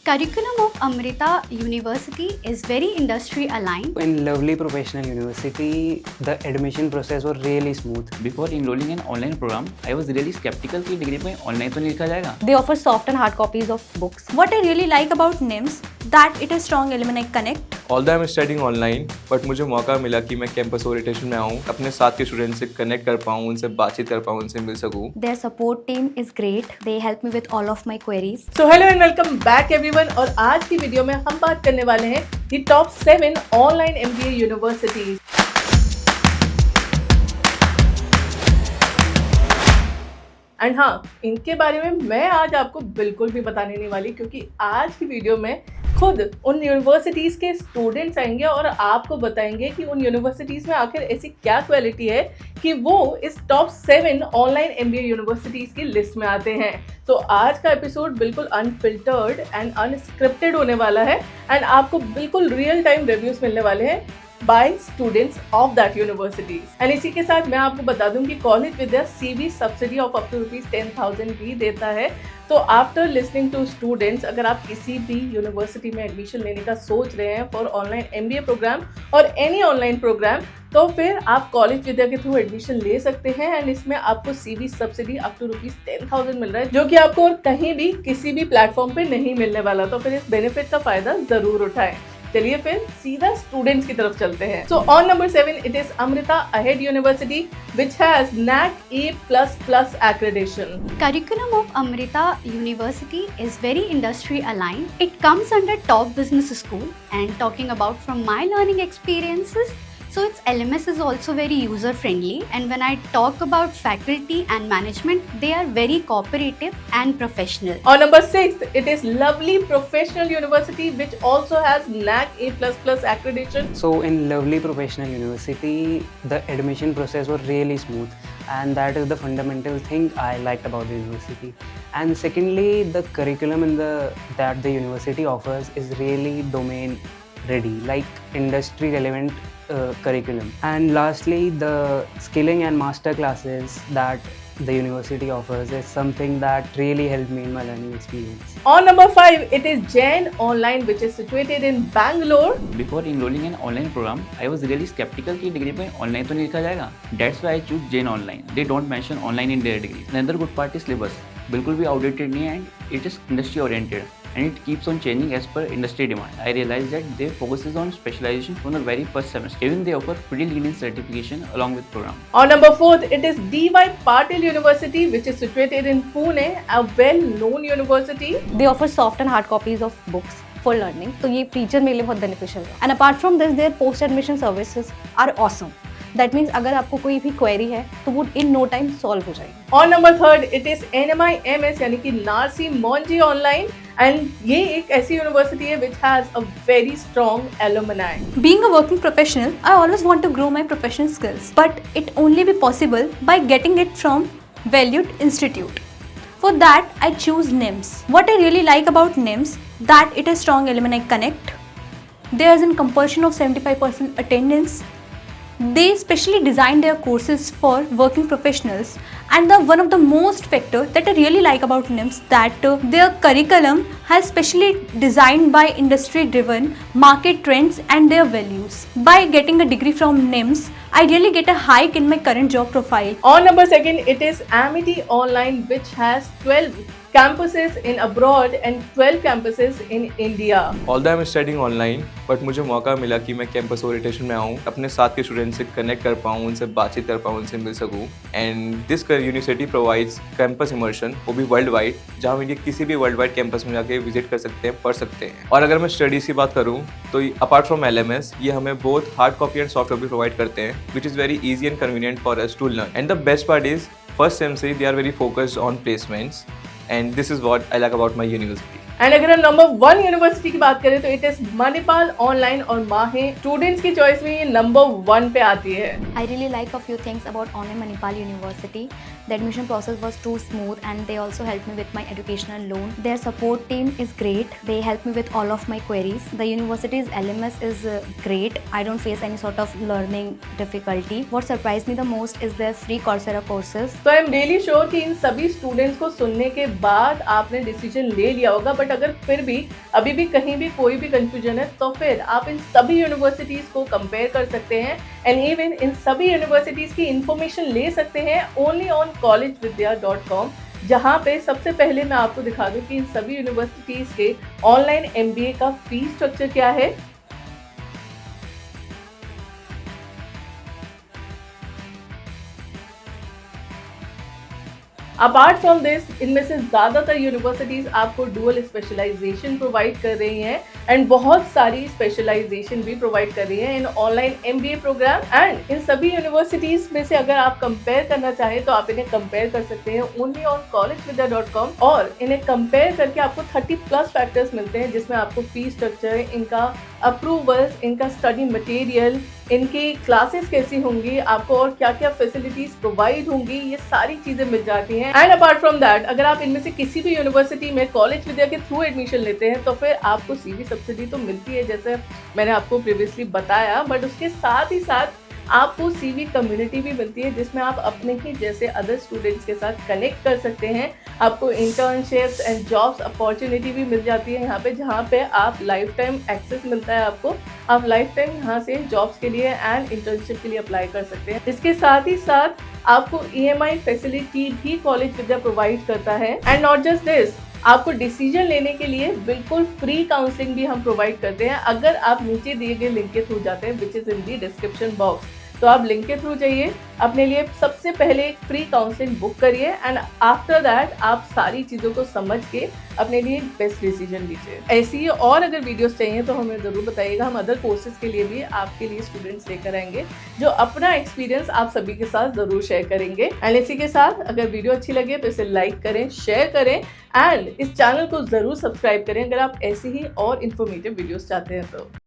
Curriculum of Amrita University is very industry aligned. In Lovely Professional University, the admission process was really smooth. Before enrolling in online program, I was really skeptical कि degree में online तो नहीं लिखा जाएगा. They offer soft and hard copies of books. What I really like about NIMS that it has strong alumni connect. Although I'm studying online, but मुझे मौका मिला कि मैं कैंपस ओरिएंटेशन में आऊँ, अपने साथ के स्टूडेंट से कनेक्ट कर पाऊँ, उनसे बातचीत कर पाऊँ, उनसे मिल सकूँ. Their support team is great. They help me with all of my queries. So hello and welcome back everyone. और आज की वीडियो में हम बात करने वाले हैं the top 7 online MBA universities. And हाँ, इनके बारे में मैं आज आपको बिल्कुल भी बताने नहीं वाली, क्योंकि आज की वीडियो में खुद उन यूनिवर्सिटीज़ के स्टूडेंट्स आएंगे और आपको बताएंगे कि उन यूनिवर्सिटीज़ में आखिर ऐसी क्या क्वालिटी है कि वो इस टॉप 7 ऑनलाइन MBA यूनिवर्सिटीज़ की लिस्ट में आते हैं. तो आज का एपिसोड बिल्कुल अनफिल्टर्ड एंड अनस्क्रिप्टेड होने वाला है एंड आपको बिल्कुल रियल टाइम रिव्यूज मिलने वाले हैं by students of that universities. And इसी के साथ मैं आपको बता दूं कि college Vidya CV subsidy of up to ₹10,000 भी देता है. तो आफ्टर लिसनिंग टू स्टूडेंट्स, अगर आप किसी भी यूनिवर्सिटी में एडमिशन लेने का सोच रहे हैं फॉर ऑनलाइन MBA प्रोग्राम और एनी ऑनलाइन प्रोग्राम, तो फिर आप कॉलेज विद्या के थ्रू एडमिशन ले सकते हैं एंड इसमें आपको CV सब्सिडी अप टू ₹10,000 मिल रहा है, जो कि आपको और कहीं भी किसी भी प्लेटफॉर्म पे नहीं मिलने वाला. तो फिर इस बेनिफिट का फायदा जरूर उठाएं. चलिए फिर सीधा स्टूडेंट्स की तरफ चलते हैं. So on number 7 it is Amrita ahead university which has NAAC A++ accreditation. Curriculum of Amrita University is very industry aligned. It comes under top business school, and talking about from my learning experiences, so its LMS is also very user friendly, and when I talk about faculty and management, they are very cooperative and professional. On number 6 it is Lovely Professional University which also has NAAC A++ accreditation. So in Lovely Professional University, the admission process was really smooth, and that is the fundamental thing I liked about the university. And secondly, the curriculum that the university offers is really domain ready, like industry relevant curriculum. And lastly, the skilling and master classes that the university offers is something that really helped me in my learning experience. On number 5 it is Jain Online which is situated in Bangalore. Before enrolling in online program, I was really skeptical कि degree में online तो नहीं लिखा जाएगा. That's why I choose Jain Online. They don't mention online in their degree. Another good part is syllabus. बिल्कुल भी outdated नहीं है and it is industry oriented. And it keeps on changing as per industry demand. I realized that they focuses on specialization from the very first semester. Even they offer pretty lenient certification along with program. On number 4 it is DY Patil University which is situated in Pune, a well-known university. They offer soft and hard copies of books for learning. तो ये feature मेरे लिए बहुत beneficial है. And apart from this their post admission services are awesome. That means अगर आपको कोई भी क्वेरी है तो वो इन नो टाइम सॉल्व हो जाएगी. On number 3 it is NMIMS यानी कि नारसी मोंजी ऑनलाइन, एंड ये एक ऐसी यूनिवर्सिटी है which has a very strong alumni. Being a working professional, I always want to grow my professional skills, but it only be possible by getting it from valued institute. For that, I choose NIMS. What I really like about NIMS that it has strong alumni connect. There is a compulsion of 75% attendance. They specially design their courses for working professionals, and the one of the most factor that I really like about NIMS that their curriculum has specially designed by industry driven market trends and their values. By getting a degree from NIMS, I really get a hike in my current job profile. On number 2 it is Amity Online which has 12 campuses in abroad and 12 campuses in India. Although I'm studying online, but मुझे मौका मिला कि मैं campus orientation में आऊँ, अपने साथ के स्टूडेंट से कनेक्ट कर पाऊँ, उनसे बातचीत कर पाऊँ, उनसे मिल सकूँ. And this university provides campus immersion, वो भी वर्ल्ड वाइड, जहाँ हम किसी भी वर्ल्ड वाइड कैंपस में जाके विजिट कर सकते हैं, पढ़ सकते हैं. और अगर मैं स्टडीज़ की बात करूँ तो अपार्ट फ्रॉम LMS, ये हमें both hard copy and soft copy provide करते हैं, which is very easy and convenient for us to learn. And the best part is first same से they are very focused on placements, and this is what I like about my university. And अगर हम number 1 university की बात करें तो it is Manipal online और माहे. Students की चॉइस में ये नंबर 1 पे आती है. I really like a few things about Only Manipal University. The admission process was too smooth, and they also helped me with my educational loan. Their support team is great. They help me with all of my queries. The university's LMS is great. I don't face any sort of learning difficulty. What surprised me the most is their free Coursera courses. तो I am really sure कि इन सभी students को सुनने के बाद आपने decision ले लिया होगा, बट अगर फिर भी अभी भी कहीं भी कोई भी कंफ्यूजन है तो फिर आप इन सभी यूनिवर्सिटीज़ को कंपेयर कर सकते हैं एंड इवन इन सभी यूनिवर्सिटीज़ की इंफॉर्मेशन ले सकते हैं ओनली ऑन collegevidya.com, जहाँ पे सबसे पहले मैं आपको दिखा दूँ कि इन सभी यूनिवर्सिटीज़ के ऑनलाइन MBA का फीस स्ट्रक्चर क्या है। अपार्ट फ्रॉम दिस, इनमें से ज़्यादातर यूनिवर्सिटीज़ आपको डुअल स्पेशलाइजेशन प्रोवाइड कर रही हैं एंड बहुत सारी स्पेशलाइजेशन भी प्रोवाइड कर रही हैं in online MBA program. And in सभी यूनिवर्सिटीज़ में से अगर आप कंपेयर करना चाहें तो आप इन्हें कंपेयर कर सकते हैं ओनली ऑन collegevidya.com, और इन्हें कंपेयर करके आपको 30+ फैक्टर्स मिलते हैं जिसमें आपको फीस स्ट्रक्चर, इनका अप्रूवल्स, इनका स्टडी मटेरियल, इनकी क्लासेस कैसी होंगी, आपको और क्या क्या फैसिलिटीज प्रोवाइड होंगी, ये सारी चीजें मिल जाती हैं। एंड अपार्ट फ्रॉम दैट, अगर आप इनमें से किसी भी यूनिवर्सिटी में कॉलेज विद्या के थ्रू एडमिशन लेते हैं तो फिर आपको CV सब्सिडी तो मिलती है जैसे मैंने आपको प्रीवियसली बताया, बट उसके साथ ही साथ आपको CV कम्युनिटी भी मिलती है जिसमें आप अपने ही जैसे अदर स्टूडेंट्स के साथ कनेक्ट कर सकते हैं। आपको इंटर्नशिप्स एंड जॉब्स अपॉर्चुनिटी भी मिल जाती है यहाँ पे, जहाँ पे आप लाइफ टाइम एक्सेस मिलता है आपको, आप लाइफ टाइम यहाँ से जॉब्स के लिए एंड इंटर्नशिप के लिए अप्लाई कर सकते हैं। इसके साथ ही साथ आपको EMI फैसिलिटी भी कॉलेज विद्या प्रोवाइड करता है। एंड नॉट जस्ट दिस, आपको डिसीजन लेने के लिए बिल्कुल फ्री काउंसलिंग भी हम प्रोवाइड करते हैं। अगर आप नीचे दिए गए लिंक के थ्रू जाते हैं which is in the description box, तो आप लिंक के थ्रू जाइए, अपने लिए सबसे पहले एक फ्री काउंसलिंग बुक करिए एंड आफ्टर दैट आप सारी चीज़ों को समझ के अपने लिए बेस्ट डिसीजन लीजिए। ऐसी ही और अगर वीडियोस चाहिए तो हमें ज़रूर बताइएगा, हम अदर कोर्सेज के लिए भी आपके लिए स्टूडेंट्स लेकर आएंगे जो अपना एक्सपीरियंस आप सभी के साथ ज़रूर शेयर करेंगे। एंड इसी के साथ अगर वीडियो अच्छी लगे तो इसे लाइक करें, शेयर करें एंड इस चैनल को ज़रूर सब्सक्राइब करें अगर आप ऐसी ही और इन्फॉर्मेटिव वीडियोस चाहते हैं तो।